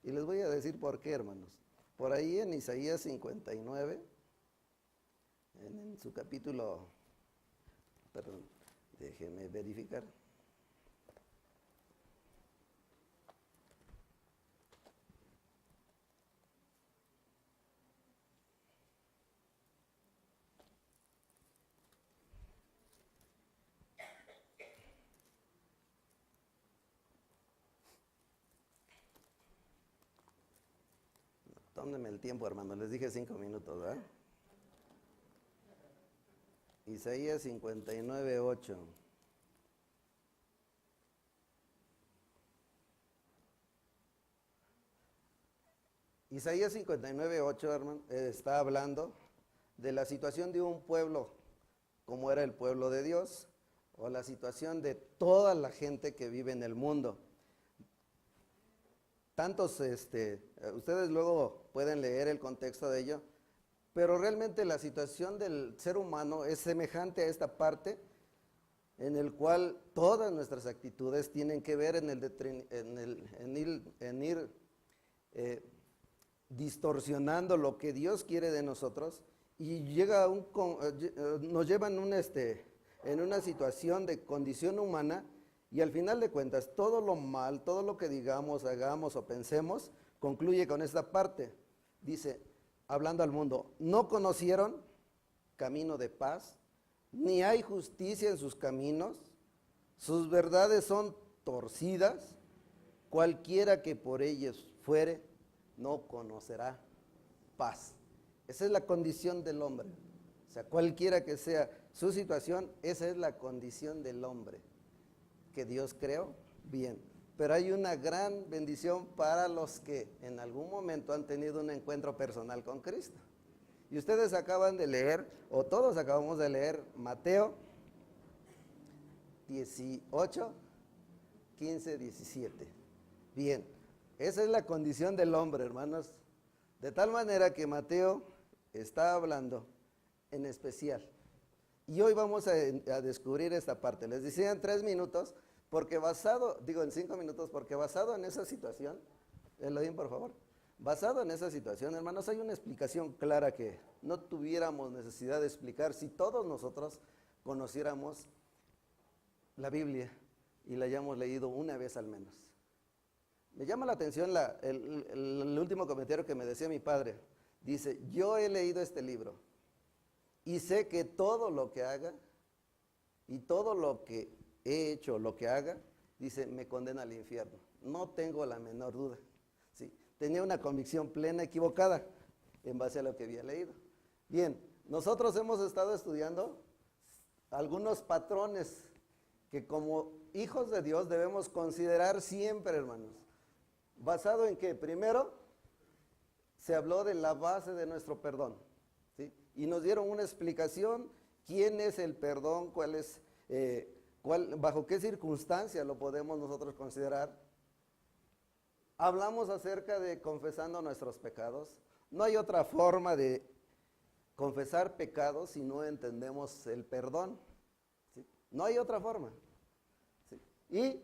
Y les voy a decir por qué, hermanos. Por ahí en Isaías 59, en su capítulo, perdón, déjenme verificar. Tómenme el tiempo, hermano. Les dije 5 minutos, ¿verdad? Isaías 59, 8. Isaías 59, 8, hermano, está hablando de la situación de un pueblo, como era el pueblo de Dios, o la situación de toda la gente que vive en el mundo. Tantos, ustedes luego pueden leer el contexto de ello, pero realmente la situación del ser humano es semejante a esta parte, en el cual todas nuestras actitudes tienen que ver en ir distorsionando lo que Dios quiere de nosotros, y nos llevan en una situación de condición humana. Y al final de cuentas, todo lo mal, todo lo que digamos, hagamos o pensemos, concluye con esta parte. Dice, hablando al mundo, no conocieron camino de paz, ni hay justicia en sus caminos, sus verdades son torcidas, cualquiera que por ellos fuere, no conocerá paz. Esa es la condición del hombre. O sea, cualquiera que sea su situación, esa es la condición del hombre que Dios creó, bien. Pero hay una gran bendición para los que en algún momento han tenido un encuentro personal con Cristo. Y ustedes acaban de leer, o todos acabamos de leer, Mateo 18, 15, 17. Bien, esa es la condición del hombre, hermanos. De tal manera que Mateo está hablando en especial. Y hoy vamos a descubrir esta parte. Les decía en 3 minutos, en 5 minutos, porque basado en esa situación, Elohim, por favor, basado en esa situación, hermanos, hay una explicación clara que no tuviéramos necesidad de explicar si todos nosotros conociéramos la Biblia y la hayamos leído una vez al menos. Me llama la atención el último comentario que me decía mi padre. Dice, yo he leído este libro y sé que todo lo que haga y todo lo que he hecho, lo que haga, dice, me condena al infierno. No tengo la menor duda. ¿Sí? Tenía una convicción plena, equivocada, en base a lo que había leído. Bien, nosotros hemos estado estudiando algunos patrones que como hijos de Dios debemos considerar siempre, hermanos. ¿Basado en qué? Primero, se habló de la base de nuestro perdón. ¿Sí? Y nos dieron una explicación, quién es el perdón, bajo qué circunstancia lo podemos nosotros considerar. Hablamos acerca de confesando nuestros pecados. No hay otra forma de confesar pecados si no entendemos el perdón. ¿Sí? No hay otra forma. ¿Sí? Y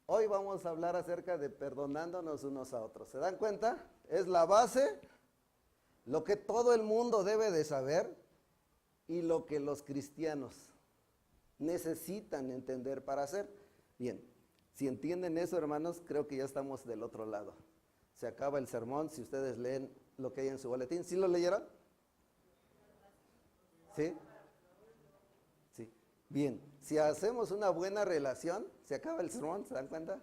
hoy vamos a hablar acerca de perdonándonos unos a otros. ¿Se dan cuenta? Es la base, lo que todo el mundo debe de saber y lo que los cristianos necesitan entender para hacer. Bien, si entienden eso, hermanos, creo que ya estamos del otro lado. Se acaba el sermón, si ustedes leen lo que hay en su boletín. ¿Sí lo leyeron? ¿Sí? Sí. Bien, si hacemos una buena relación, se acaba el sermón, ¿se dan cuenta?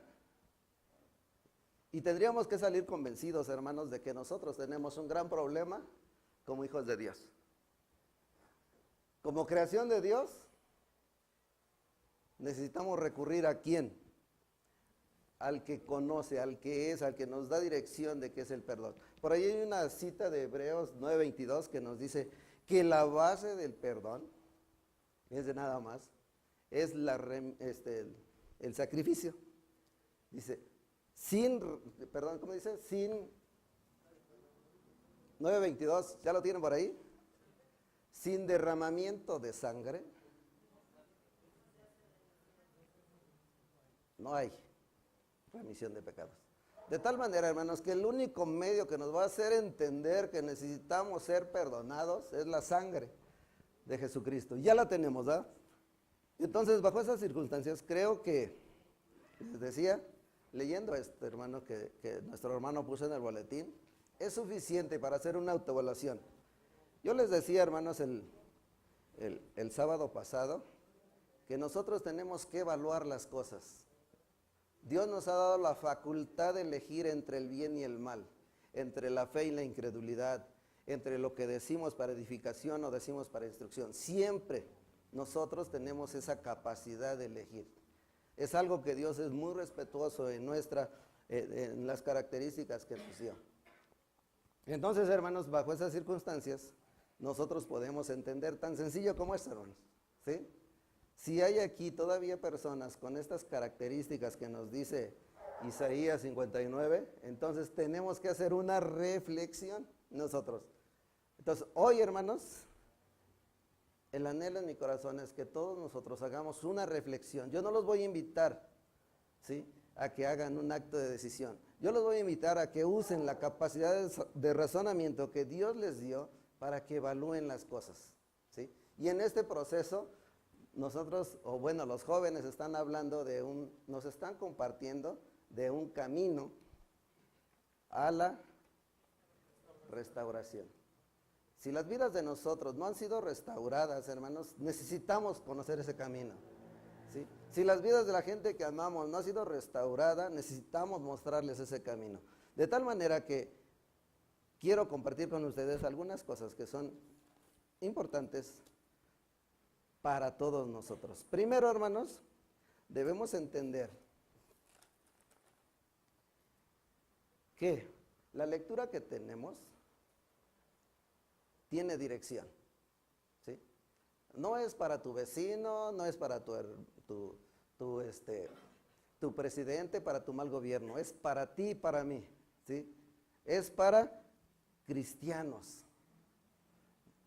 Y tendríamos que salir convencidos, hermanos, de que nosotros tenemos un gran problema como hijos de Dios. Como creación de Dios, necesitamos recurrir ¿a quién? Al que conoce, al que es, al que nos da dirección de qué es el perdón. Por ahí hay una cita de Hebreos 9:22 que nos dice que la base del perdón, es de nada más, es el sacrificio. Dice, ¿cómo dice? 9:22, ¿ya lo tienen por ahí? Sin derramamiento de sangre, no hay remisión de pecados. De tal manera, hermanos, que el único medio que nos va a hacer entender que necesitamos ser perdonados es la sangre de Jesucristo. Ya la tenemos, ¿verdad? Entonces, bajo esas circunstancias, creo que, les decía, leyendo esto, hermano, que nuestro hermano puso en el boletín, es suficiente para hacer una autoevaluación. Yo les decía, hermanos, el sábado pasado, que nosotros tenemos que evaluar las cosas. Dios nos ha dado la facultad de elegir entre el bien y el mal, entre la fe y la incredulidad, entre lo que decimos para edificación o decimos para instrucción. Siempre nosotros tenemos esa capacidad de elegir. Es algo que Dios es muy respetuoso en las características que nos dio. Entonces, hermanos, bajo esas circunstancias, nosotros podemos entender tan sencillo como esto, hermanos, ¿sí? Si hay aquí todavía personas con estas características que nos dice Isaías 59, entonces tenemos que hacer una reflexión nosotros. Entonces, hoy, hermanos, el anhelo en mi corazón es que todos nosotros hagamos una reflexión. Yo no los voy a invitar, ¿sí?, a que hagan un acto de decisión. Yo los voy a invitar a que usen la capacidad de razonamiento que Dios les dio para que evalúen las cosas, ¿sí? Y en este proceso, nosotros, o bueno, los jóvenes están hablando nos están compartiendo de un camino a la restauración. Si las vidas de nosotros no han sido restauradas, hermanos, necesitamos conocer ese camino, ¿sí? Si las vidas de la gente que amamos no han sido restauradas, necesitamos mostrarles ese camino. De tal manera que quiero compartir con ustedes algunas cosas que son importantes para todos nosotros. Primero, hermanos, debemos entender que la lectura que tenemos tiene dirección, ¿sí? No es para tu vecino, no es para tu presidente, para tu mal gobierno, es para ti y para mí, ¿sí? Es para cristianos,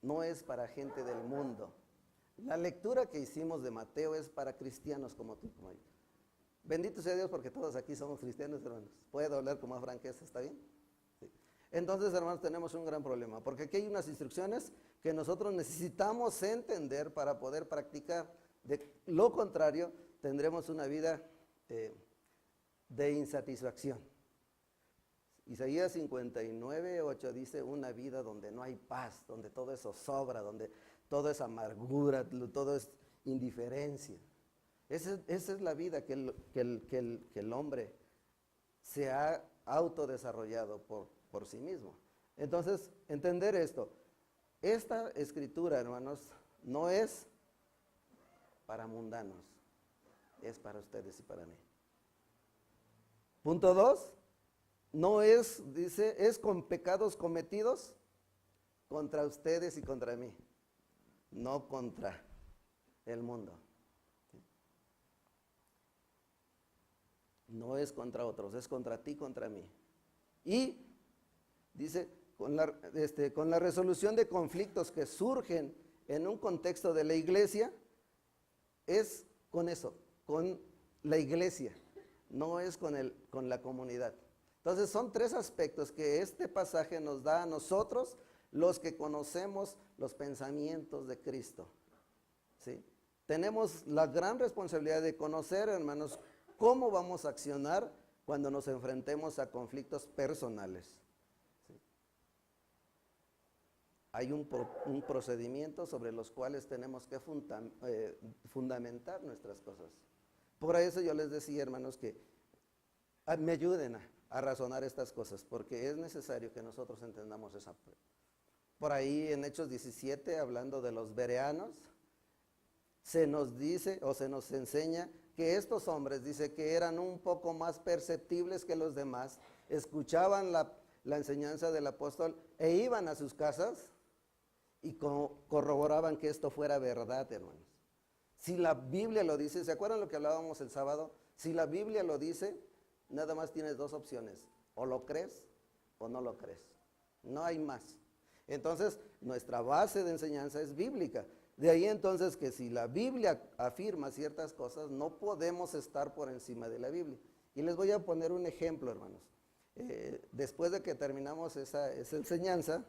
no es para gente del mundo. La lectura que hicimos de Mateo es para cristianos como tú, como yo. Bendito sea Dios porque todos aquí somos cristianos, hermanos. Puedo hablar con más franqueza, ¿está bien? Sí. Entonces, hermanos, tenemos un gran problema, porque aquí hay unas instrucciones que nosotros necesitamos entender para poder practicar. De lo contrario, tendremos una vida de insatisfacción. Isaías 59, 8 dice, una vida donde no hay paz, donde todo eso sobra, donde todo es amargura, todo es indiferencia. Esa es la vida que el hombre se ha autodesarrollado por sí mismo. Entonces, entender esto. Esta escritura, hermanos, no es para mundanos, es para ustedes y para mí. Punto 2, no es, dice, es con pecados cometidos contra ustedes y contra mí, no contra el mundo. No es contra otros, es contra ti, contra mí. Y dice, con la resolución de conflictos que surgen en un contexto de la iglesia, es con eso, con la iglesia, no es con la comunidad. Entonces son tres aspectos que este pasaje nos da a nosotros, los que conocemos los pensamientos de Cristo, ¿sí? Tenemos la gran responsabilidad de conocer, hermanos, cómo vamos a accionar cuando nos enfrentemos a conflictos personales, ¿sí? Hay un procedimiento sobre los cuales tenemos que fundamentar nuestras cosas. Por eso yo les decía, hermanos, que me ayuden a razonar estas cosas, porque es necesario que nosotros entendamos esa. Por ahí en Hechos 17, hablando de los bereanos, se nos dice o se nos enseña que estos hombres, dice que eran un poco más perceptibles que los demás, escuchaban la enseñanza del apóstol e iban a sus casas y corroboraban que esto fuera verdad, hermanos. Si la Biblia lo dice, ¿se acuerdan lo que hablábamos el sábado? Si la Biblia lo dice, nada más tienes dos opciones, o lo crees o no lo crees, no hay más. Entonces, nuestra base de enseñanza es bíblica. De ahí entonces que si la Biblia afirma ciertas cosas, no podemos estar por encima de la Biblia. Y les voy a poner un ejemplo, hermanos. después de que terminamos esa enseñanza,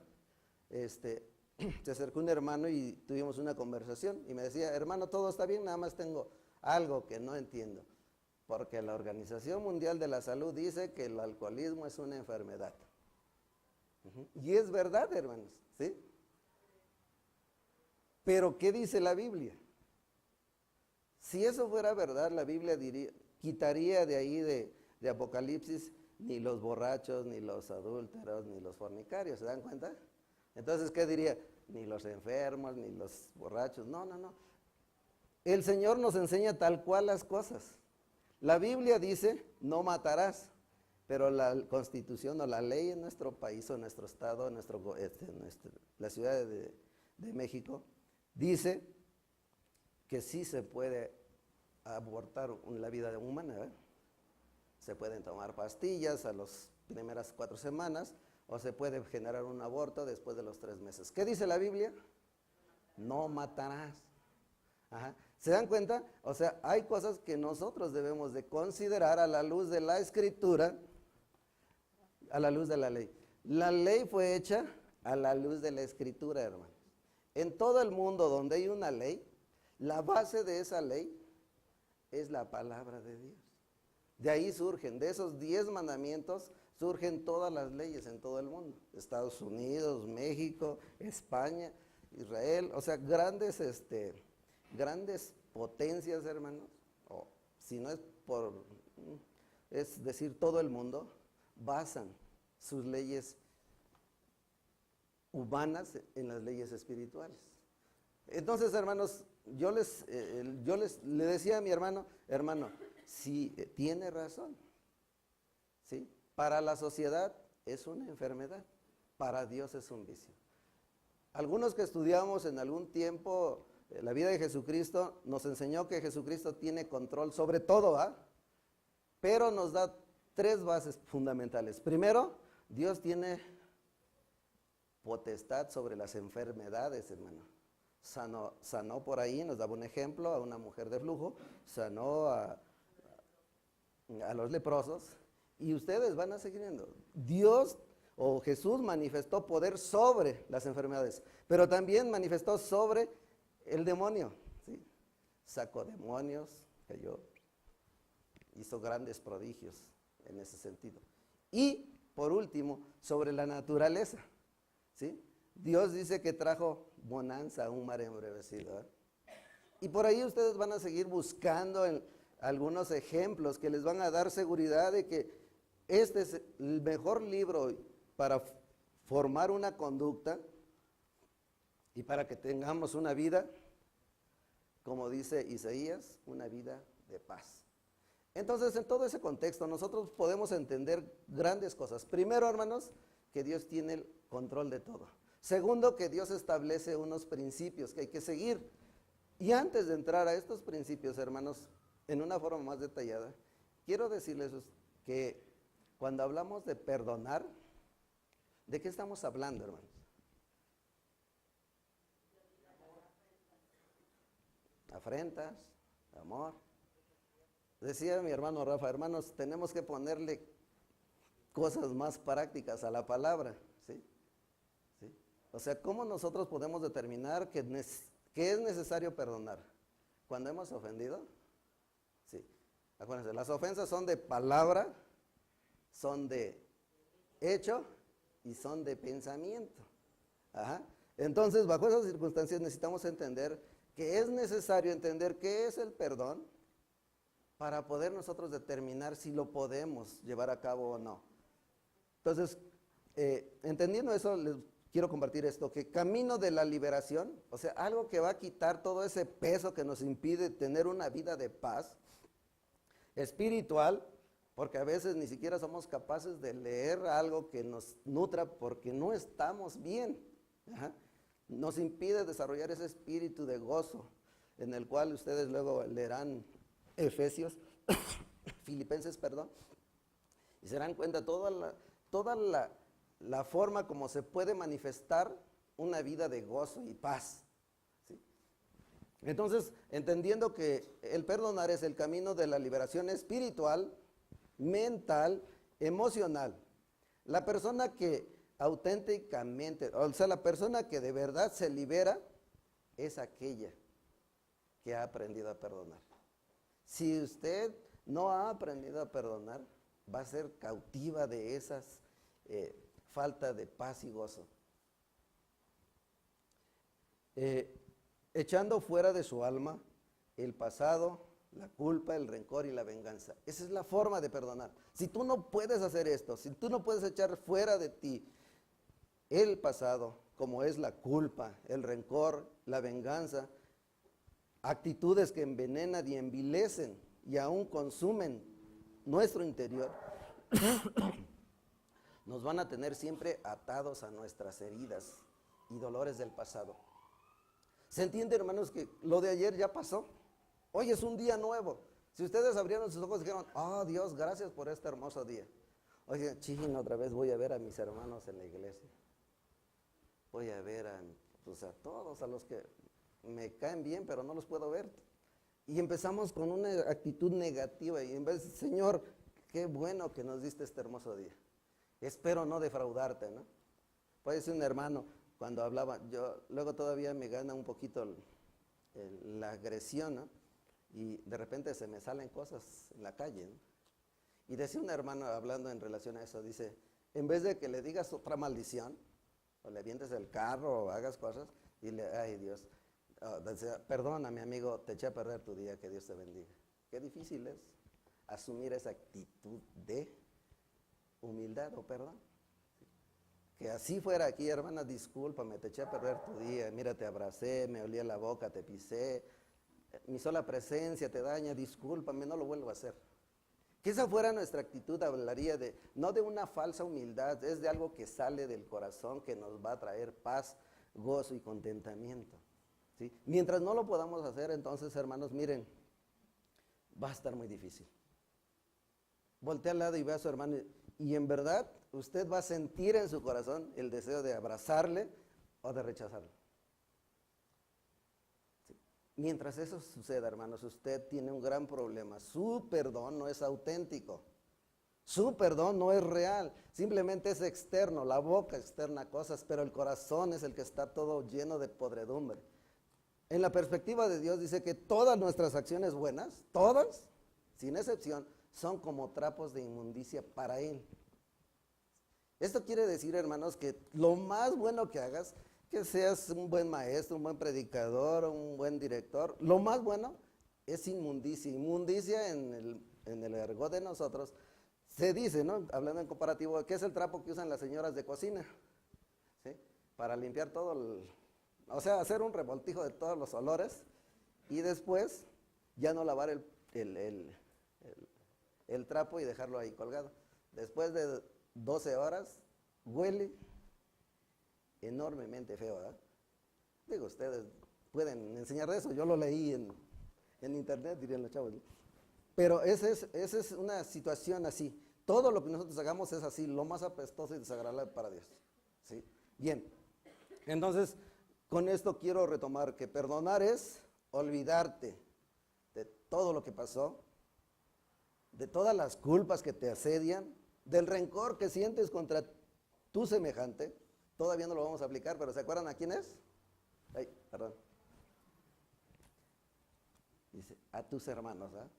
se acercó un hermano y tuvimos una conversación y me decía, hermano, todo está bien, nada más tengo algo que no entiendo, porque la Organización Mundial de la Salud dice que el alcoholismo es una enfermedad. Y es verdad, hermanos, ¿sí? Pero ¿qué dice la Biblia? Si eso fuera verdad, la Biblia quitaría de ahí de Apocalipsis ni los borrachos, ni los adúlteros, ni los fornicarios, ¿se dan cuenta? Entonces, ¿qué diría? Ni los enfermos, ni los borrachos. No, no, no. El Señor nos enseña tal cual las cosas. La Biblia dice, no matarás, pero la Constitución o la ley en nuestro país o en nuestro estado, la Ciudad de México, dice que sí se puede abortar la vida humana, ¿verdad? Se pueden tomar pastillas a las primeras 4 semanas o se puede generar un aborto después de los 3 meses. ¿Qué dice la Biblia? No matarás. Ajá. ¿Se dan cuenta? O sea, hay cosas que nosotros debemos de considerar a la luz de la Escritura, a la luz de la ley. La ley fue hecha a la luz de la Escritura, hermanos. En todo el mundo donde hay una ley, la base de esa ley es la palabra de Dios. De ahí surgen, de esos 10 mandamientos, surgen todas las leyes en todo el mundo. Estados Unidos, México, España, Israel, o sea, grandes potencias, hermanos, o si no es es decir, todo el mundo, basan sus leyes humanas en las leyes espirituales. Entonces, hermanos, le decía a mi hermano, sí, tiene razón, ¿sí? Para la sociedad es una enfermedad, para Dios es un vicio. Algunos que estudiamos en algún tiempo la vida de Jesucristo, nos enseñó que Jesucristo tiene control sobre todo, ¿ah? Pero nos da 3 bases fundamentales. Primero, Dios tiene potestad sobre las enfermedades, hermano. Sanó por ahí, nos daba un ejemplo, a una mujer de flujo, sanó a los leprosos, y ustedes van a seguir viendo. Dios o Jesús manifestó poder sobre las enfermedades, pero también manifestó sobre el demonio, ¿sí? Sacó demonios, hizo grandes prodigios en ese sentido. Y, por último, sobre la naturaleza, ¿sí? Dios dice que trajo bonanza a un mar embravecido, ¿eh? Y por ahí ustedes van a seguir buscando algunos ejemplos que les van a dar seguridad de que este es el mejor libro para formar una conducta y para que tengamos una vida, como dice Isaías, una vida de paz. Entonces, en todo ese contexto, nosotros podemos entender grandes cosas. Primero, hermanos, que Dios tiene el control de todo. Segundo, que Dios establece unos principios que hay que seguir. Y antes de entrar a estos principios, hermanos, en una forma más detallada, quiero decirles que cuando hablamos de perdonar, ¿de qué estamos hablando, hermanos? Afrentas, amor. Decía mi hermano Rafa, hermanos, tenemos que ponerle cosas más prácticas a la palabra, ¿sí? ¿Sí? O sea, ¿cómo nosotros podemos determinar que es necesario perdonar? ¿Cuando hemos ofendido? Sí. Acuérdense, las ofensas son de palabra, son de hecho y son de pensamiento. Ajá. Entonces, bajo esas circunstancias necesitamos entender que es necesario entender qué es el perdón para poder nosotros determinar si lo podemos llevar a cabo o no. Entonces, entendiendo eso, les quiero compartir esto, que camino de la liberación, o sea, algo que va a quitar todo ese peso que nos impide tener una vida de paz espiritual, porque a veces ni siquiera somos capaces de leer algo que nos nutra porque no estamos bien. Ajá. Nos impide desarrollar ese espíritu de gozo, en el cual ustedes luego leerán Efesios, Filipenses, perdón, y se darán cuenta toda la forma como se puede manifestar una vida de gozo y paz, ¿sí? Entonces, entendiendo que el perdonar es el camino de la liberación espiritual, mental, emocional La persona que auténticamente, o sea, la persona que de verdad se libera es aquella que ha aprendido a perdonar. Si usted no ha aprendido a perdonar, va a ser cautiva de esas falta de paz y gozo. Echando fuera de su alma el pasado, la culpa, el rencor y la venganza. Esa es la forma de perdonar. Si tú no puedes hacer esto, si tú no puedes echar fuera de ti el pasado, como es la culpa, el rencor, la venganza, actitudes que envenenan y envilecen y aún consumen nuestro interior, nos van a tener siempre atados a nuestras heridas y dolores del pasado. ¿Se entiende, hermanos, que lo de ayer ya pasó? Hoy es un día nuevo. Si ustedes abrieron sus ojos y dijeron, oh Dios, gracias por este hermoso día. Oye, chino, otra vez voy a ver a mis hermanos en la iglesia. Voy a ver a todos, a los que me caen bien, pero no los puedo ver. Y empezamos con una actitud negativa y en vez de, Señor, qué bueno que nos diste este hermoso día. Espero no defraudarte, ¿no? Puede ser un hermano, cuando hablaba, yo luego todavía me gana un poquito la agresión, ¿no? Y de repente se me salen cosas en la calle, ¿no? Y decía un hermano hablando en relación a eso, dice, en vez de que le digas otra maldición, o le avientes el carro, o hagas cosas, dile, ay Dios, decía, perdona mi amigo, te eché a perder tu día, que Dios te bendiga. Qué difícil es asumir esa actitud de humildad o perdón. Que así fuera aquí, hermana, discúlpame, te eché a perder tu día, mira, te abracé, me olía la boca, te pisé, mi sola presencia te daña, discúlpame, no lo vuelvo a hacer. Que esa fuera nuestra actitud, hablaría de, no de una falsa humildad, es de algo que sale del corazón, que nos va a traer paz, gozo y contentamiento, ¿sí? Mientras no lo podamos hacer, entonces, hermanos, miren, va a estar muy difícil. Voltea al lado y ve a su hermano y en verdad usted va a sentir en su corazón el deseo de abrazarle o de rechazarlo. Sí. Mientras eso suceda, hermanos, usted tiene un gran problema. Su perdón no es auténtico. Su perdón no es real. Simplemente es externo. La boca externa cosas, pero el corazón es el que está todo lleno de podredumbre. En la perspectiva de Dios dice que todas nuestras acciones buenas, todas, sin excepción, son como trapos de inmundicia para Él. Esto quiere decir, hermanos, que lo más bueno que hagas, que seas un buen maestro, un buen predicador, un buen director, lo más bueno es inmundicia. Inmundicia en el argot de nosotros se dice, ¿no? Hablando en comparativo, que es el trapo que usan las señoras de cocina, ¿sí? Para limpiar todo, o sea, hacer un revoltijo de todos los olores y después ya no lavar el trapo y dejarlo ahí colgado. Después de 12 horas, huele enormemente feo, ¿verdad? Digo, ustedes pueden enseñar de eso, yo lo leí en internet, dirían los chavos, ¿no? Pero esa es una situación así. Todo lo que nosotros hagamos es así, lo más apestoso y desagradable para Dios, ¿sí? Bien, entonces, con esto quiero retomar que perdonar es olvidarte de todo lo que pasó, de todas las culpas que te asedian, del rencor que sientes contra tu semejante. Todavía no lo vamos a aplicar, pero ¿se acuerdan a quién es? Ay, perdón. Dice, a tus hermanos, ¿eh?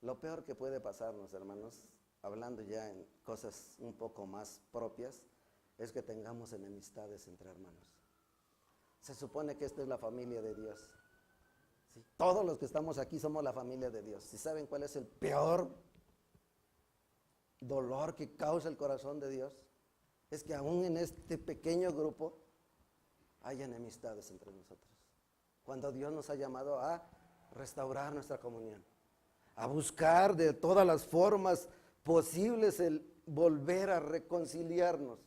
Lo peor que puede pasarnos, hermanos, hablando ya en cosas un poco más propias, es que tengamos enemistades entre hermanos. Se supone que esta es la familia de Dios. ¿Sí? Todos los que estamos aquí somos la familia de Dios. ¿Sí saben cuál es el peor dolor que causa el corazón de Dios? Es que aún en este pequeño grupo hay enemistades entre nosotros. Cuando Dios nos ha llamado a restaurar nuestra comunión, a buscar de todas las formas posibles el volver a reconciliarnos.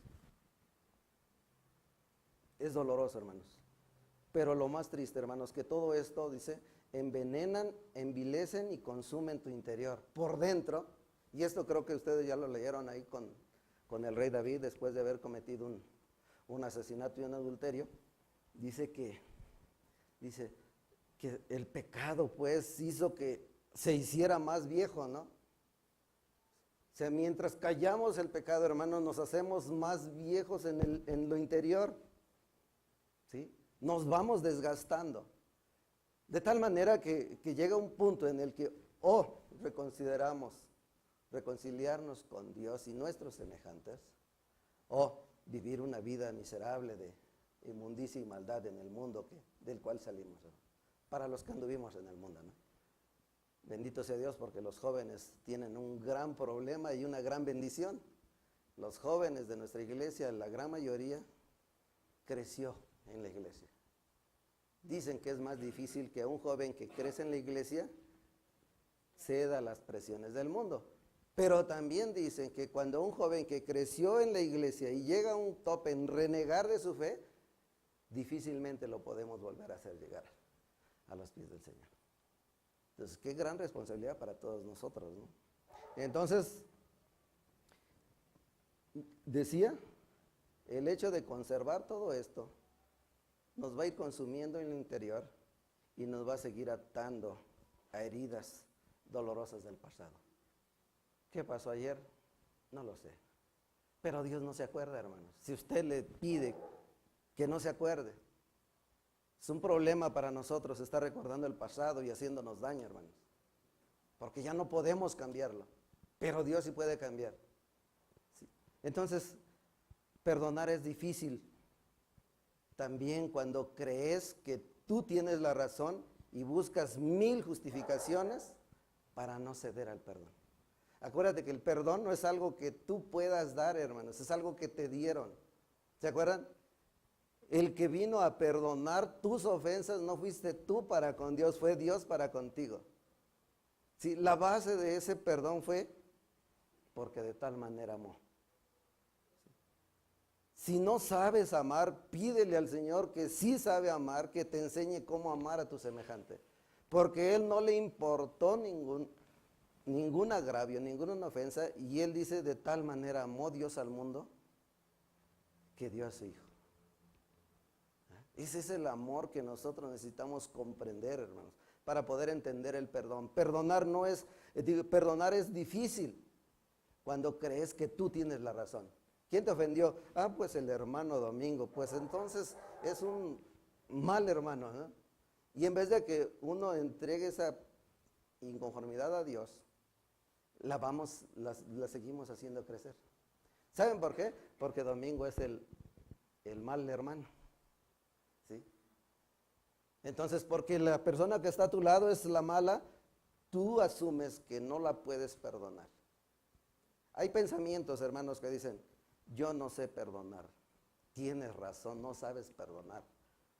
Es doloroso, hermanos. Pero lo más triste, hermanos, que todo esto, dice, envenenan, envilecen y consumen tu interior. Por dentro, y esto creo que ustedes ya lo leyeron ahí con el rey David, después de haber cometido un asesinato y un adulterio, dice que el pecado pues hizo que se hiciera más viejo, ¿no? O sea, mientras callamos el pecado, hermanos, nos hacemos más viejos en lo interior. ¿Sí? Nos vamos desgastando. De tal manera que llega un punto en el que reconsideramos reconciliarnos con Dios y nuestros semejantes, o vivir una vida miserable de inmundicia y maldad en el mundo del cual salimos, ¿no? Para los que anduvimos en el mundo, ¿no? Bendito sea Dios, porque los jóvenes tienen un gran problema y una gran bendición. Los jóvenes de nuestra iglesia, la gran mayoría, creció en la iglesia. Dicen que es más difícil que un joven que crece en la iglesia ceda a las presiones del mundo. Pero también dicen que cuando un joven que creció en la iglesia y llega a un tope en renegar de su fe, difícilmente lo podemos volver a hacer llegar a los pies del Señor. Entonces, qué gran responsabilidad para todos nosotros, ¿no? Entonces, decía, el hecho de conservar todo esto nos va a ir consumiendo en el interior y nos va a seguir atando a heridas dolorosas del pasado. ¿Qué pasó ayer? No lo sé. Pero Dios no se acuerda, hermanos. Si usted le pide que no se acuerde, es un problema para nosotros estar recordando el pasado y haciéndonos daño, hermanos. Porque ya no podemos cambiarlo. Pero Dios sí puede cambiar. ¿Sí? Entonces, perdonar es difícil. También cuando crees que tú tienes la razón y buscas 1000 justificaciones para no ceder al perdón. Acuérdate que el perdón no es algo que tú puedas dar, hermanos, es algo que te dieron. ¿Se acuerdan? El que vino a perdonar tus ofensas no fuiste tú para con Dios, fue Dios para contigo. Sí, la base de ese perdón fue porque de tal manera amó. Si no sabes amar, pídele al Señor que sí sabe amar, que te enseñe cómo amar a tu semejante. Porque Él no le importó ningún agravio, ninguna ofensa, y Él dice, de tal manera amó Dios al mundo, que dio a su Hijo. Ese es el amor que nosotros necesitamos comprender, hermanos, para poder entender el perdón. Perdonar es difícil cuando crees que tú tienes la razón. ¿Quién te ofendió? Pues el hermano Domingo. Pues entonces es un mal hermano, ¿no? Y en vez de que uno entregue esa inconformidad a Dios, la seguimos haciendo crecer. ¿Saben por qué? Porque Domingo es el mal hermano. ¿Sí? Entonces, porque la persona que está a tu lado es la mala, tú asumes que no la puedes perdonar. Hay pensamientos, hermanos, que dicen, yo no sé perdonar. Tienes razón, no sabes perdonar,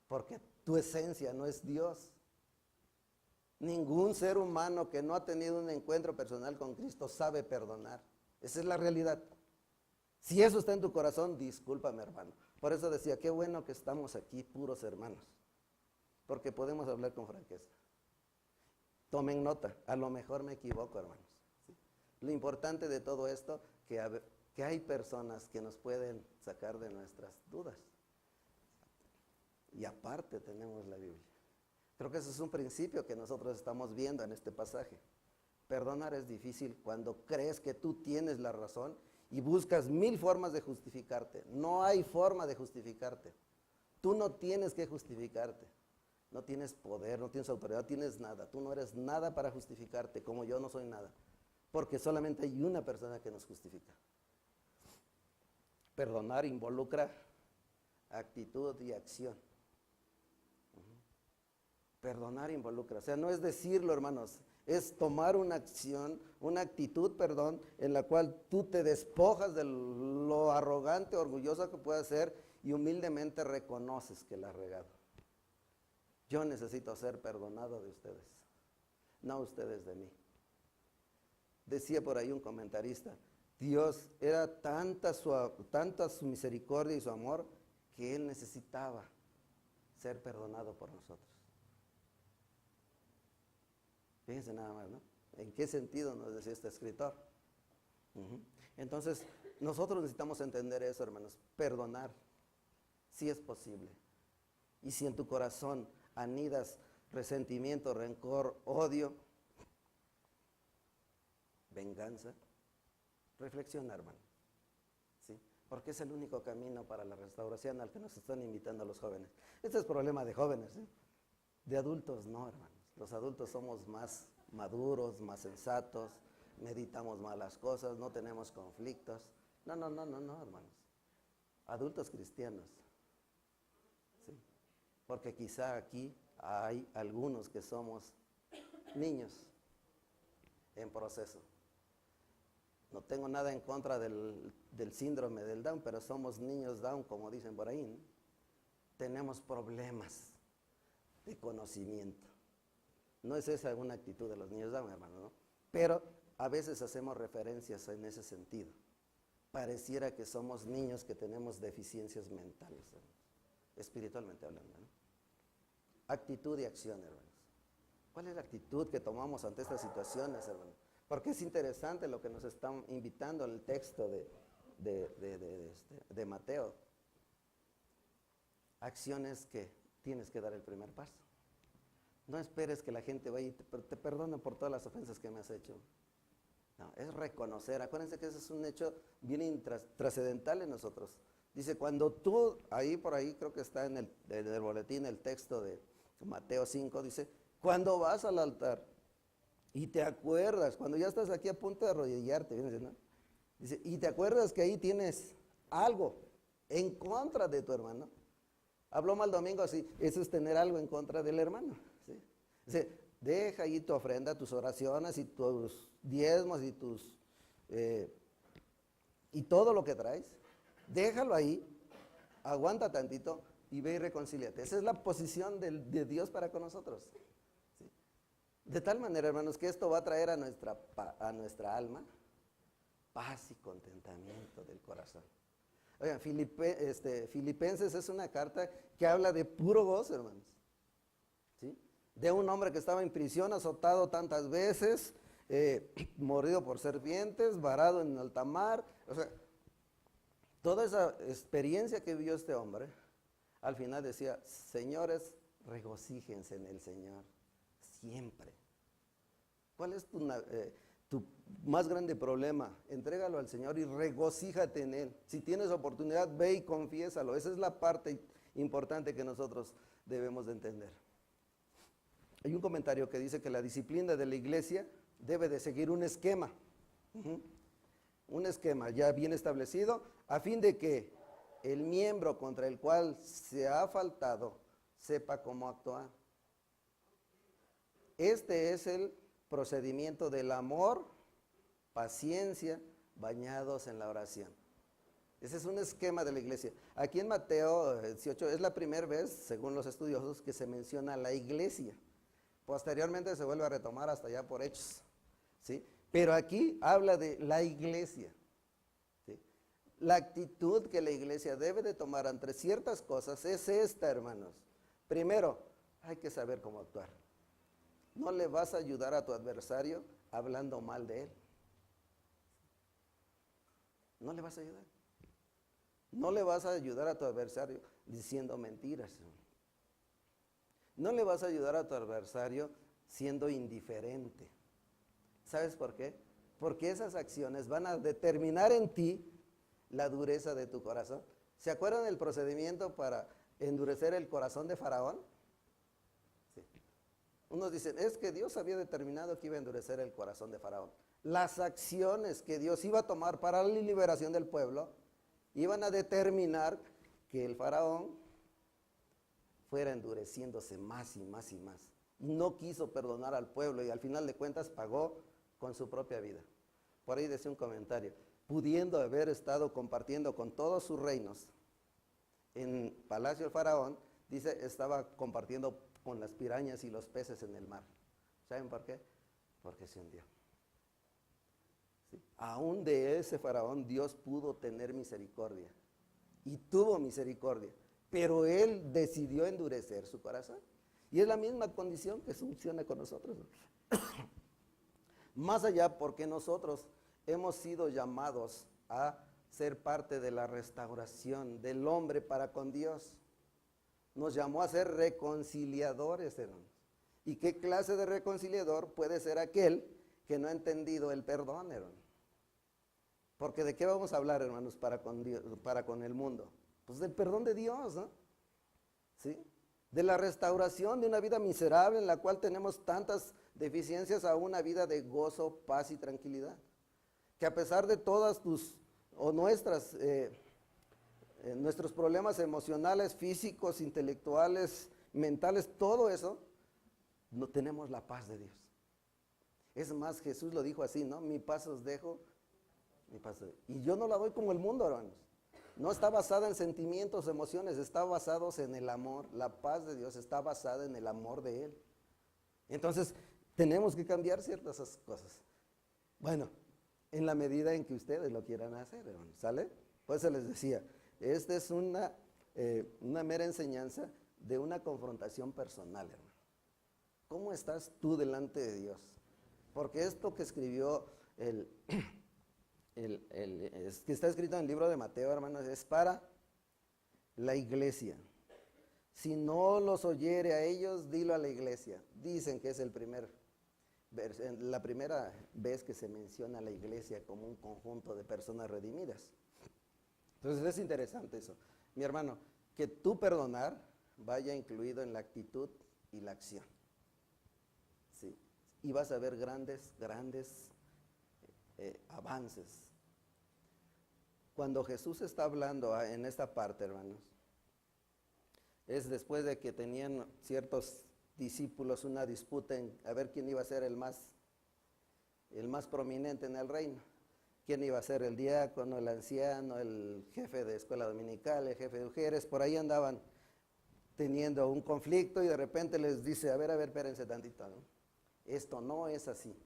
porque tu esencia no es Dios. Ningún ser humano que no ha tenido un encuentro personal con Cristo sabe perdonar. Esa es la realidad. Si eso está en tu corazón, discúlpame, hermano. Por eso decía, qué bueno que estamos aquí puros hermanos, porque podemos hablar con franqueza. Tomen nota, a lo mejor me equivoco, hermanos. ¿Sí? Lo importante de todo esto, que hay personas que nos pueden sacar de nuestras dudas. Y aparte tenemos la Biblia. Creo que ese es un principio que nosotros estamos viendo en este pasaje. Perdonar es difícil cuando crees que tú tienes la razón y buscas 1000 formas de justificarte. No hay forma de justificarte. Tú no tienes que justificarte. No tienes poder, no tienes autoridad, no tienes nada. Tú no eres nada para justificarte, como yo no soy nada. Porque solamente hay una persona que nos justifica. Perdonar involucra actitud y acción. Perdonar involucra, o sea, no es decirlo, hermanos, es tomar una acción, una actitud, en la cual tú te despojas de lo arrogante, orgulloso que puedas ser y humildemente reconoces que la has regado. Yo necesito ser perdonado de ustedes, no ustedes de mí. Decía por ahí un comentarista, Dios era tanta su misericordia y su amor que Él necesitaba ser perdonado por nosotros. Fíjense nada más, ¿no? ¿En qué sentido nos decía este escritor? Entonces, nosotros necesitamos entender eso, hermanos. Perdonar, sí es posible. Y si en tu corazón anidas resentimiento, rencor, odio, venganza, Reflexiona, hermano. ¿Sí? Porque es el único camino para la restauración al que nos están invitando los jóvenes. Este es problema de jóvenes, ¿sí? De adultos no, hermanos. Los adultos somos más maduros, más sensatos, meditamos más las cosas, no tenemos conflictos. No, hermanos. Adultos cristianos. ¿Sí? Porque quizá aquí hay algunos que somos niños en proceso. No tengo nada en contra del síndrome del Down, pero somos niños Down, como dicen por ahí, ¿no? Tenemos problemas de conocimiento. No es esa una actitud de los niños Down, hermano, ¿no? Pero a veces hacemos referencias en ese sentido. Pareciera que somos niños que tenemos deficiencias mentales, hermanos, espiritualmente hablando, ¿no? Actitud y acción, hermanos. ¿Cuál es la actitud que tomamos ante estas situaciones, hermanos? Porque es interesante lo que nos están invitando en el texto de Mateo. Acciones que tienes que dar el primer paso. No esperes que la gente vaya y te perdone por todas las ofensas que me has hecho. No, es reconocer. Acuérdense que ese es un hecho bien trascendental en nosotros. Dice, cuando tú, por ahí creo que está en el boletín el texto de Mateo 5, dice, cuando vas al altar y te acuerdas, cuando ya estás aquí a punto de arrodillarte, ¿no? Dice, y te acuerdas que ahí tienes algo en contra de tu hermano. Habló mal domingo así, eso es tener algo en contra del hermano. ¿Sí? Dice, deja ahí tu ofrenda, tus oraciones y tus diezmos y todo lo que traes. Déjalo ahí, aguanta tantito y ve y reconcíliate. Esa es la posición de Dios para con nosotros. ¿Sí? De tal manera, hermanos, que esto va a traer a nuestra alma paz y contentamiento del corazón. Oigan, Filipenses es una carta que habla de puro gozo, hermanos. ¿Sí? De un hombre que estaba en prisión, azotado tantas veces, mordido por serpientes, varado en alta mar. O sea, toda esa experiencia que vivió este hombre, al final decía, señores, regocíjense en el Señor siempre. ¿Cuál es tu más grande problema? Entrégalo al Señor y regocíjate en Él. Si tienes oportunidad, ve y confiésalo. Esa es la parte importante que nosotros debemos de entender. Hay un comentario que dice que la disciplina de la iglesia debe de seguir un esquema. Un esquema ya bien establecido, a fin de que el miembro contra el cual se ha faltado sepa cómo actuar. Este es el procedimiento del amor, paciencia, bañados en la oración. Ese es un esquema de la iglesia. Aquí en Mateo 18 es la primera vez, según los estudiosos, que se menciona la iglesia. Posteriormente se vuelve a retomar hasta allá por Hechos, ¿sí? Pero aquí habla de la iglesia, ¿sí? La actitud que la iglesia debe de tomar ante ciertas cosas es esta, hermanos. Primero, hay que saber cómo actuar. No le vas a ayudar a tu adversario hablando mal de él. No le vas a ayudar. No le vas a ayudar a tu adversario diciendo mentiras. No le vas a ayudar a tu adversario siendo indiferente. ¿Sabes por qué? Porque esas acciones van a determinar en ti la dureza de tu corazón. ¿Se acuerdan del procedimiento para endurecer el corazón de Faraón? Sí. Unos dicen, es que Dios había determinado que iba a endurecer el corazón de Faraón. Las acciones que Dios iba a tomar para la liberación del pueblo iban a determinar que el Faraón fuera endureciéndose más y más y más. No quiso perdonar al pueblo y al final de cuentas pagó con su propia vida. Por ahí decía un comentario, pudiendo haber estado compartiendo con todos sus reinos, en Palacio del Faraón, dice, estaba compartiendo con las pirañas y los peces en el mar. ¿Saben por qué? Porque se hundió. ¿Sí? Aún de ese Faraón Dios pudo tener misericordia y tuvo misericordia, pero él decidió endurecer su corazón. Y es la misma condición que funciona con nosotros. Más allá porque nosotros hemos sido llamados a ser parte de la restauración del hombre para con Dios. Nos llamó a ser reconciliadores, hermanos. ¿Y qué clase de reconciliador puede ser aquel que no ha entendido el perdón, hermano? Porque ¿de qué vamos a hablar, hermanos, para con Dios, para con el mundo? Pues del perdón de Dios, ¿no? ¿Sí? De la restauración de una vida miserable en la cual tenemos tantas deficiencias a una vida de gozo, paz y tranquilidad. Que a pesar de todas tus o nuestros problemas emocionales, físicos, intelectuales, mentales, todo eso, no tenemos la paz de Dios. Es más, Jesús lo dijo así, ¿no? Mi paz os dejo, mi paz os dejo. Y yo no la doy como el mundo, hermanos. No está basada en sentimientos, emociones, está basada en el amor. La paz de Dios está basada en el amor de Él. Entonces, tenemos que cambiar ciertas cosas. Bueno, en la medida en que ustedes lo quieran hacer, hermanos, ¿sale? Pues se les decía, esta es una mera enseñanza de una confrontación personal, hermano. ¿Cómo estás tú delante de Dios? Porque esto que escribió que está escrito en el libro de Mateo, hermanos, es para la iglesia. Si no los oyere a ellos, dilo a la iglesia. Dicen que es la primera vez que se menciona a la iglesia como un conjunto de personas redimidas. Entonces es interesante eso. Mi hermano, que tu perdonar vaya incluido en la actitud y la acción. ¿Sí? Y vas a ver grandes avances. Cuando Jesús está hablando en esta parte, hermanos, es después de que tenían ciertos discípulos una disputa en a ver quién iba a ser el más prominente en el reino. ¿Quién iba a ser el diácono, el anciano, el jefe de escuela dominical, el jefe de mujeres? Por ahí andaban teniendo un conflicto y de repente les dice, a ver, espérense tantito, ¿no? Esto no es así.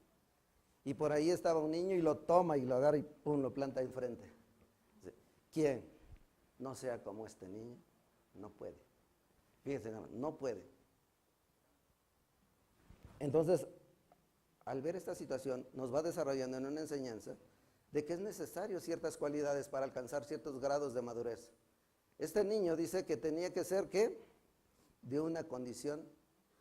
Y por ahí estaba un niño y lo toma y lo agarra y pum, lo planta enfrente. ¿Quién no sea como este niño? No puede. Fíjense, no puede. Entonces, al ver esta situación, nos va desarrollando en una enseñanza de que es necesario ciertas cualidades para alcanzar ciertos grados de madurez. Este niño dice que tenía que ser, ¿qué? De una condición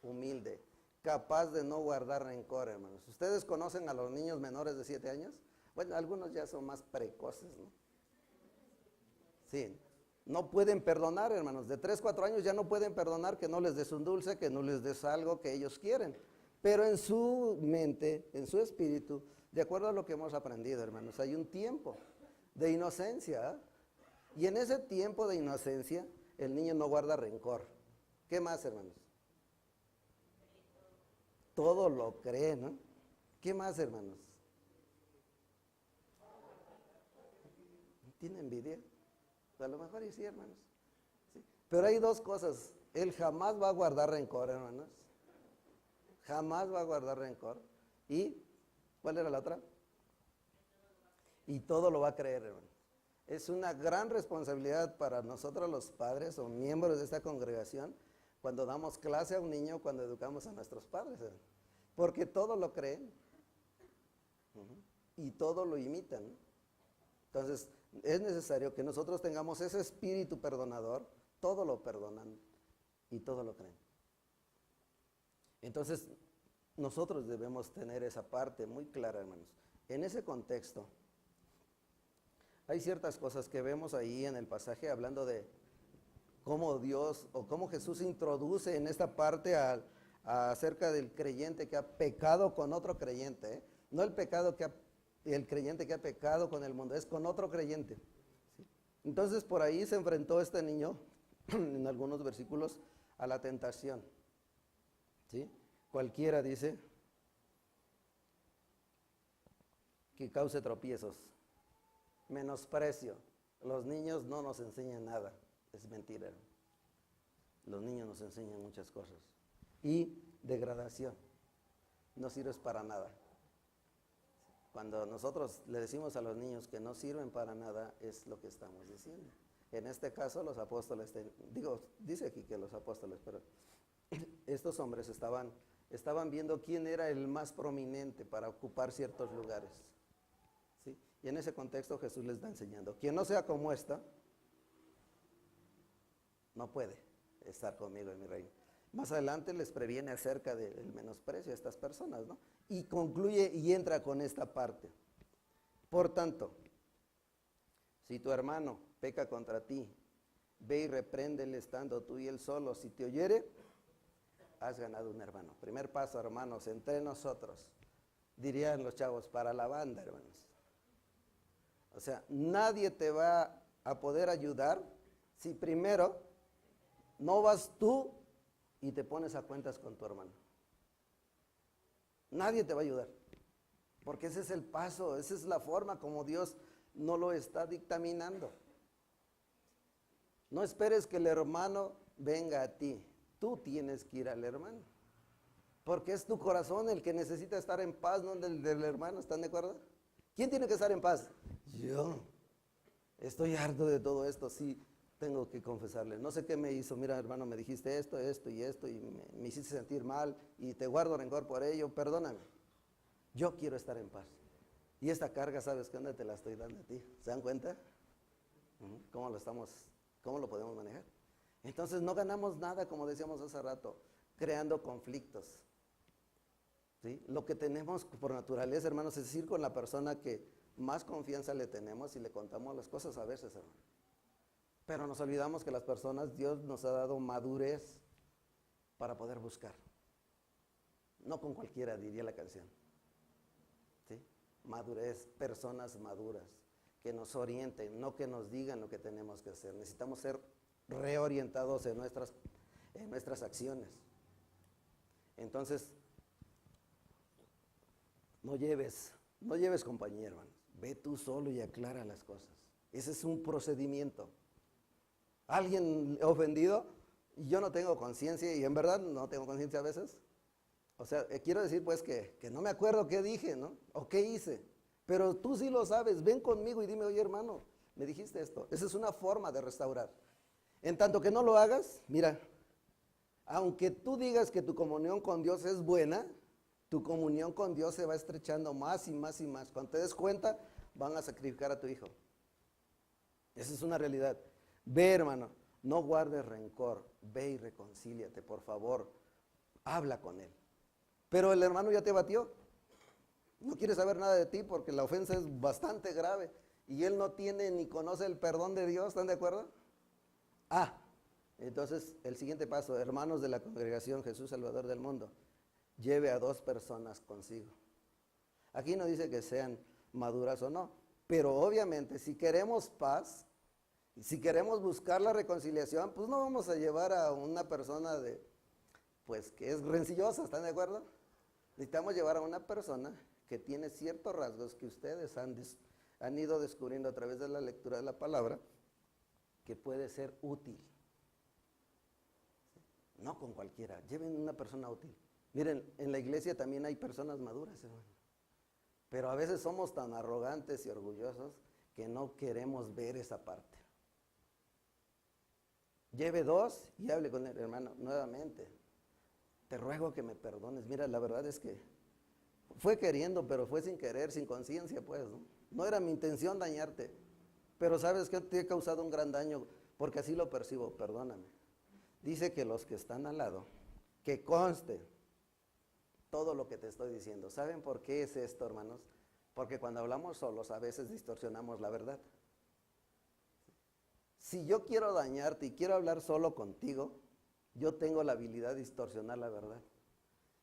humilde, capaz de no guardar rencor, hermanos. ¿Ustedes conocen a los niños menores de 7 años? Bueno, algunos ya son más precoces, ¿no? Sí, no pueden perdonar, hermanos. De 3, 4 años ya no pueden perdonar que no les des un dulce, que no les des algo que ellos quieren. Pero en su mente, en su espíritu, de acuerdo a lo que hemos aprendido, hermanos, hay un tiempo de inocencia, ¿eh? Y en ese tiempo de inocencia, el niño no guarda rencor. ¿Qué más, hermanos? Todo lo cree, ¿no? ¿Qué más, hermanos? ¿Tiene envidia? A lo mejor y sí, hermanos. ¿Sí? Pero hay dos cosas. Él jamás va a guardar rencor, hermanos. Jamás va a guardar rencor. ¿Y cuál era la otra? Y todo lo va a creer, hermano. Es una gran responsabilidad para nosotros los padres o miembros de esta congregación cuando damos clase a un niño, cuando educamos a nuestros padres, hermano. Porque todo lo creen y todo lo imitan, ¿no? Entonces, es necesario que nosotros tengamos ese espíritu perdonador, todo lo perdonan y todo lo creen. Entonces, nosotros debemos tener esa parte muy clara, hermanos. En ese contexto, hay ciertas cosas que vemos ahí en el pasaje hablando de cómo Dios o cómo Jesús introduce en esta parte acerca del creyente que ha pecado con otro creyente, ¿eh? No el pecado el creyente que ha pecado con el mundo, es con otro creyente. ¿Sí? Entonces por ahí se enfrentó este niño, en algunos versículos, a la tentación. ¿Sí? Cualquiera dice que cause tropiezos, menosprecio. Los niños no nos enseñan nada, es mentira. Los niños nos enseñan muchas cosas. Y degradación, no sirves para nada. Cuando nosotros le decimos a los niños que no sirven para nada, es lo que estamos diciendo. En este caso los apóstoles, dice aquí que los apóstoles, pero estos hombres estaban viendo quién era el más prominente para ocupar ciertos lugares. ¿Sí? Y en ese contexto Jesús les está enseñando, quien no sea como esta, no puede estar conmigo en mi reino. Más adelante les previene acerca del menosprecio a estas personas, ¿no? Y concluye y entra con esta parte. Por tanto, Si tu hermano peca contra ti, ve y repréndele estando tú y él solo. Si te oyere, has ganado un hermano. Primer paso, hermanos, entre nosotros, dirían los chavos, para la banda, hermanos. O sea, nadie te va a poder ayudar si primero no vas tú y te pones a cuentas con tu hermano. Nadie te va a ayudar, porque ese es el paso, esa es la forma como Dios no lo está dictaminando. No esperes que el hermano venga a ti, tú tienes que ir al hermano, porque es tu corazón el que necesita estar en paz, no el del hermano. ¿Están de acuerdo? ¿Quién tiene que estar en paz? Yo. Estoy harto de todo esto, sí, tengo que confesarle. No sé qué me hizo, mira hermano, me dijiste esto, esto y esto, y me hiciste sentir mal, y te guardo rencor por ello, perdóname. Yo quiero estar en paz. Y esta carga, ¿sabes qué onda? Te la estoy dando a ti. ¿Se dan cuenta? ¿Cómo lo podemos manejar? Entonces no ganamos nada, como decíamos hace rato, creando conflictos. ¿Sí? Lo que tenemos por naturaleza, hermanos, es ir con la persona que más confianza le tenemos y le contamos las cosas a veces, hermano. Pero nos olvidamos que las personas, Dios nos ha dado madurez para poder buscar. No con cualquiera, diría la canción. ¿Sí? Madurez, personas maduras, que nos orienten, no que nos digan lo que tenemos que hacer. Necesitamos ser reorientados en nuestras acciones. Entonces, no lleves compañía, hermano. Ve tú solo y aclara las cosas. Ese es un procedimiento. ¿Alguien ofendido? Y yo no tengo conciencia, y en verdad no tengo conciencia a veces. O sea, quiero decir pues que no me acuerdo qué dije, ¿no? O qué hice. Pero tú sí lo sabes, ven conmigo y dime, oye hermano, me dijiste esto. Esa es una forma de restaurar. En tanto que no lo hagas, mira, aunque tú digas que tu comunión con Dios es buena, tu comunión con Dios se va estrechando más y más y más. Cuando te des cuenta, van a sacrificar a tu hijo. Esa es una realidad. Ve, hermano, no guardes rencor, ve y reconcíliate, por favor, habla con él. Pero el hermano ya te batió, no quiere saber nada de ti porque la ofensa es bastante grave y él no tiene ni conoce el perdón de Dios, ¿están de acuerdo? Entonces el siguiente paso, hermanos de la congregación Jesús Salvador del mundo, lleve a 2 personas consigo. Aquí no dice que sean maduras o no, pero obviamente si queremos paz, si queremos buscar la reconciliación, pues no vamos a llevar a una persona que es rencillosa, ¿están de acuerdo? Necesitamos llevar a una persona que tiene ciertos rasgos que ustedes han ido descubriendo a través de la lectura de la palabra, que puede ser útil. No con cualquiera, lleven una persona útil. Miren, en la iglesia también hay personas maduras, hermano. Pero a veces somos tan arrogantes y orgullosos que no queremos ver esa parte. Lleve 2 y hable con el hermano nuevamente. Te ruego que me perdones. Mira, la verdad es que fue queriendo, pero fue sin querer, sin conciencia, pues, ¿no? No era mi intención dañarte, pero sabes que te he causado un gran daño, porque así lo percibo, perdóname. Dice que los que están al lado, que conste todo lo que te estoy diciendo. ¿Saben por qué es esto, hermanos? Porque cuando hablamos solos a veces distorsionamos la verdad. Si yo quiero dañarte y quiero hablar solo contigo, yo tengo la habilidad de distorsionar la verdad.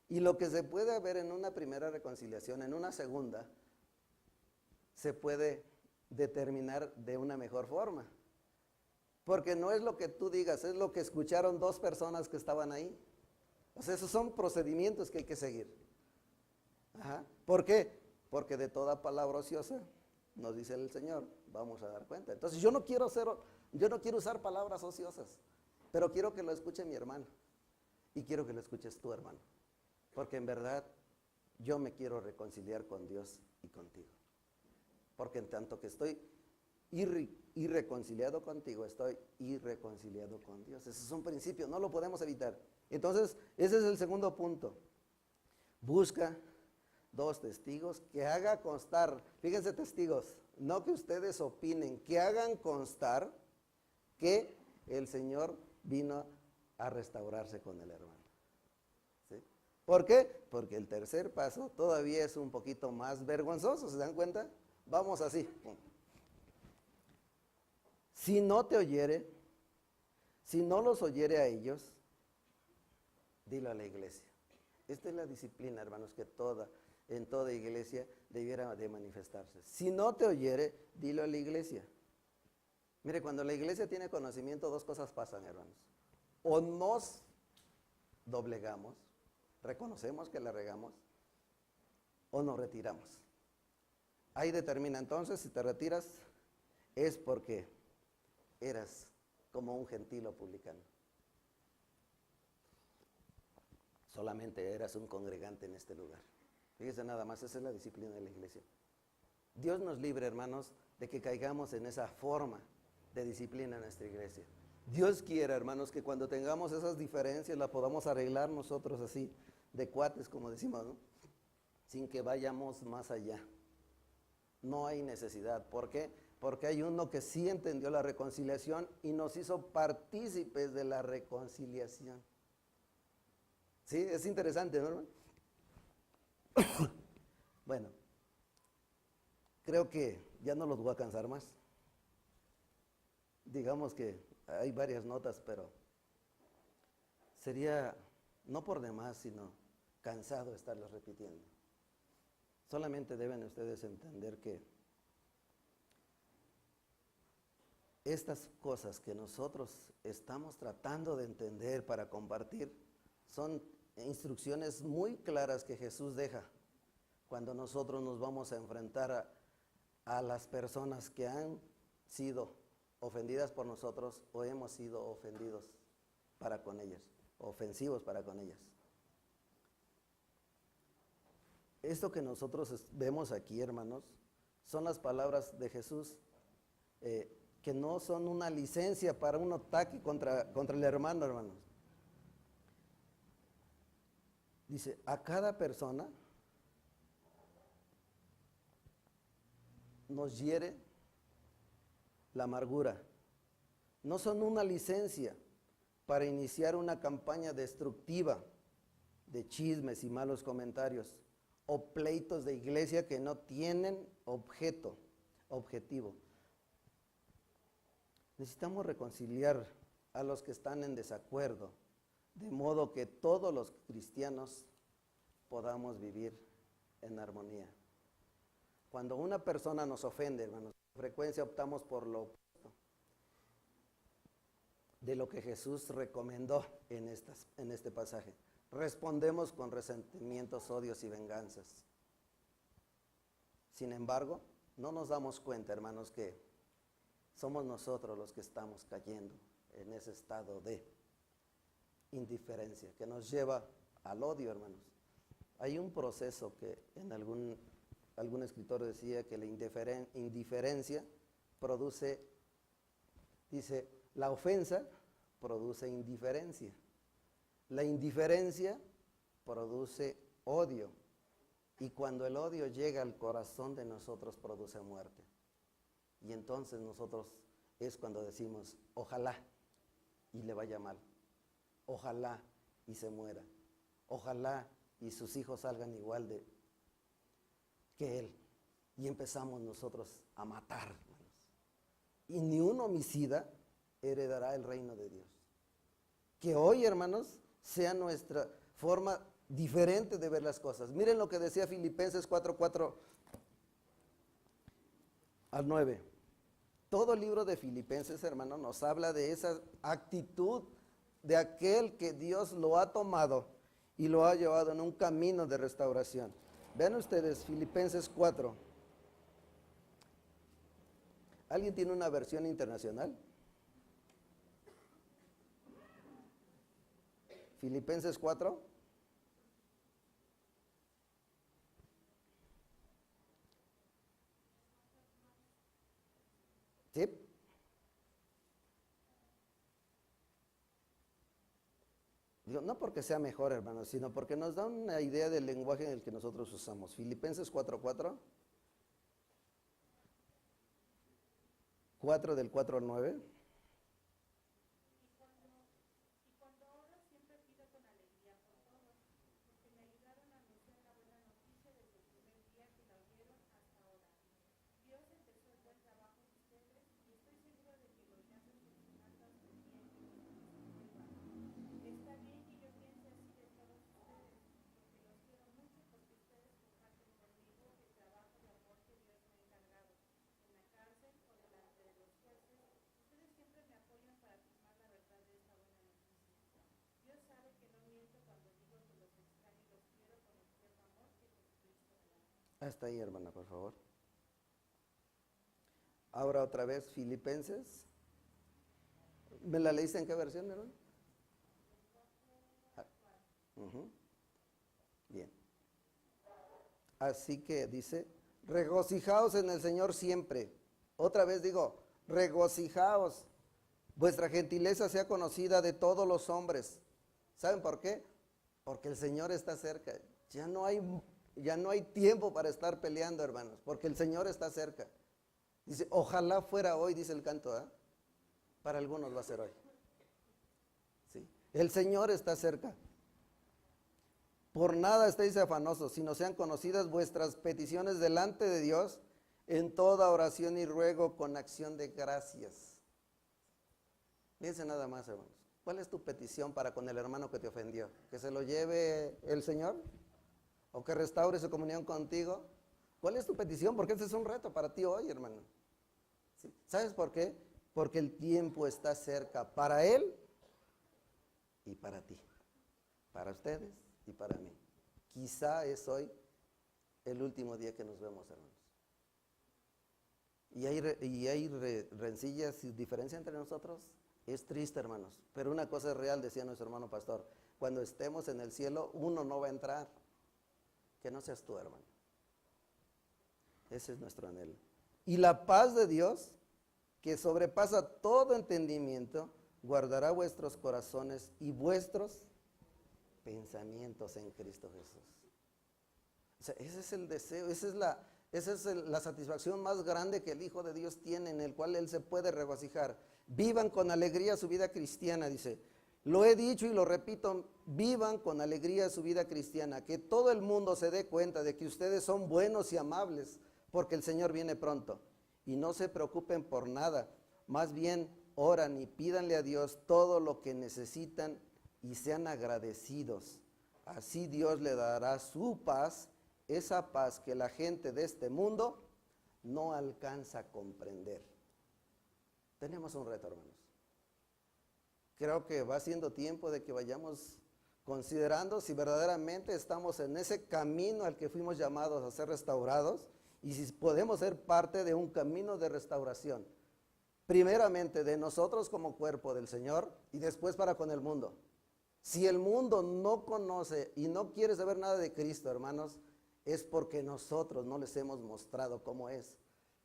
Y lo que se puede ver en una primera reconciliación, en una segunda, se puede determinar de una mejor forma. Porque no es lo que tú digas, es lo que escucharon 2 personas que estaban ahí. O sea, esos son procedimientos que hay que seguir. ¿Por qué? Porque de toda palabra ociosa, nos dice el Señor, vamos a dar cuenta. Entonces yo no quiero usar palabras ociosas, pero quiero que lo escuche mi hermano y quiero que lo escuches tú, hermano, porque en verdad yo me quiero reconciliar con Dios y contigo, porque en tanto que estoy irreconciliado contigo, estoy irreconciliado con Dios. Ese es un principio, no lo podemos evitar. Entonces ese es el segundo punto. Busca 2 testigos que haga constar, fíjense, testigos, no que ustedes opinen, que hagan constar que el Señor vino a restaurarse con el hermano. ¿Sí? ¿Por qué? Porque el tercer paso todavía es un poquito más vergonzoso, ¿se dan cuenta? Vamos así. Si no te oyere, si no los oyere a ellos, dilo a la iglesia. Esta es la disciplina, hermanos, que en toda iglesia debiera de manifestarse. Si no te oyere, dilo a la iglesia. Mire, cuando la iglesia tiene conocimiento, dos cosas pasan, hermanos. O nos doblegamos, reconocemos que la regamos, o nos retiramos. Ahí determina entonces, si te retiras, es porque eras como un gentil o publicano. Solamente eras un congregante en este lugar. Fíjese nada más, esa es la disciplina de la iglesia. Dios nos libre, hermanos, de que caigamos en esa forma de disciplina en nuestra iglesia. Dios quiera, hermanos, que cuando tengamos esas diferencias las podamos arreglar nosotros así, de cuates, como decimos, ¿no? Sin que vayamos más allá. No hay necesidad. ¿Por qué? Porque hay uno que sí entendió la reconciliación y nos hizo partícipes de la reconciliación. Sí, es interesante, ¿no, hermano? Bueno, creo que ya no los voy a cansar más. Digamos que hay varias notas, pero sería no por demás, sino cansado estarlos repitiendo. Solamente deben ustedes entender que estas cosas que nosotros estamos tratando de entender para compartir son instrucciones muy claras que Jesús deja cuando nosotros nos vamos a enfrentar a las personas que han sido ofendidas por nosotros o hemos sido ofendidos para con ellas, ofensivos para con ellas. Esto que nosotros vemos aquí, hermanos, son las palabras de Jesús, que no son una licencia para un ataque contra el hermano, hermanos. Dice, a cada persona nos hiere la amargura. No son una licencia para iniciar una campaña destructiva de chismes y malos comentarios o pleitos de iglesia que no tienen objetivo. Necesitamos reconciliar a los que están en desacuerdo, de modo que todos los cristianos podamos vivir en armonía. Cuando una persona nos ofende, hermanos, con frecuencia optamos por lo opuesto de lo que Jesús recomendó en este pasaje. Respondemos con resentimientos, odios y venganzas. Sin embargo, no nos damos cuenta, hermanos, que somos nosotros los que estamos cayendo en ese estado de indiferencia que nos lleva al odio, hermanos. Hay un proceso que en algún escritor decía que la indiferencia produce, dice, la ofensa produce indiferencia. La indiferencia produce odio. Y cuando el odio llega al corazón de nosotros, produce muerte. Y entonces nosotros es cuando decimos, ojalá y le vaya mal. Ojalá y se muera. Ojalá y sus hijos salgan igual que él. Y empezamos nosotros a matar, hermanos. Y ni un homicida heredará el reino de Dios. Que hoy, hermanos, sea nuestra forma diferente de ver las cosas. Miren lo que decía Filipenses 4:4 al 9. Todo el libro de Filipenses, hermanos, nos habla de esa actitud de aquel que Dios lo ha tomado y lo ha llevado en un camino de restauración. Vean ustedes, Filipenses 4. ¿Alguien tiene una versión internacional? Filipenses 4. ¿Sí? No porque sea mejor, hermanos, sino porque nos da una idea del lenguaje en el que nosotros usamos. Filipenses 4:4. 4 del 4 al 9. Hasta ahí, hermana, por favor. Ahora otra vez, Filipenses. ¿Me la leíste en qué versión, hermano? Ah, bien. Así que dice, regocijaos en el Señor siempre. Otra vez digo, regocijaos. Vuestra gentileza sea conocida de todos los hombres. ¿Saben por qué? Porque el Señor está cerca. Ya no hay tiempo para estar peleando, hermanos, porque el Señor está cerca. Dice, ojalá fuera hoy, dice el canto, ¿eh? Para algunos va a ser hoy. ¿Sí? El Señor está cerca. Por nada estéis afanosos, sino sean conocidas vuestras peticiones delante de Dios en toda oración y ruego con acción de gracias. Fíjense nada más, hermanos. ¿Cuál es tu petición para con el hermano que te ofendió? ¿Que se lo lleve el Señor? ¿O que restaure su comunión contigo? ¿Cuál es tu petición? Porque ese es un reto para ti hoy, hermano. ¿Sí? ¿Sabes por qué? Porque el tiempo está cerca para él y para ti. Para ustedes y para mí. Quizá es hoy el último día que nos vemos, hermanos. Y hay rencillas y diferencia entre nosotros. Es triste, hermanos, pero una cosa es real, decía nuestro hermano pastor, cuando estemos en el cielo, uno no va a entrar, que no seas tú, hermano. Ese es nuestro anhelo. Y la paz de Dios, que sobrepasa todo entendimiento, guardará vuestros corazones y vuestros pensamientos en Cristo Jesús. O sea, ese es el deseo, esa es la satisfacción más grande que el Hijo de Dios tiene, en el cual Él se puede regocijar. Vivan con alegría su vida cristiana, dice. Lo he dicho y lo repito, vivan con alegría su vida cristiana. Que todo el mundo se dé cuenta de que ustedes son buenos y amables, porque el Señor viene pronto. Y no se preocupen por nada, más bien oran y pídanle a Dios todo lo que necesitan y sean agradecidos. Así Dios le dará su paz, esa paz que la gente de este mundo no alcanza a comprender. Tenemos un reto, hermanos. Creo que va siendo tiempo de que vayamos considerando si verdaderamente estamos en ese camino al que fuimos llamados a ser restaurados y si podemos ser parte de un camino de restauración. Primeramente de nosotros como cuerpo del Señor y después para con el mundo. Si el mundo no conoce y no quiere saber nada de Cristo, hermanos, es porque nosotros no les hemos mostrado cómo es.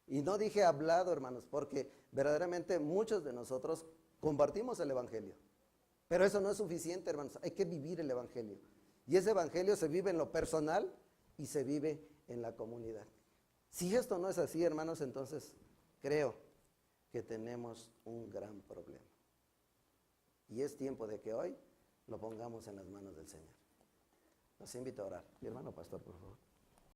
Y no dije hablado, hermanos, porque verdaderamente muchos de nosotros compartimos el Evangelio. Pero eso no es suficiente, hermanos. Hay que vivir el Evangelio. Y ese Evangelio se vive en lo personal y se vive en la comunidad. Si esto no es así, hermanos, entonces creo que tenemos un gran problema. Y es tiempo de que hoy lo pongamos en las manos del Señor. Los invito a orar. Mi hermano pastor, por favor.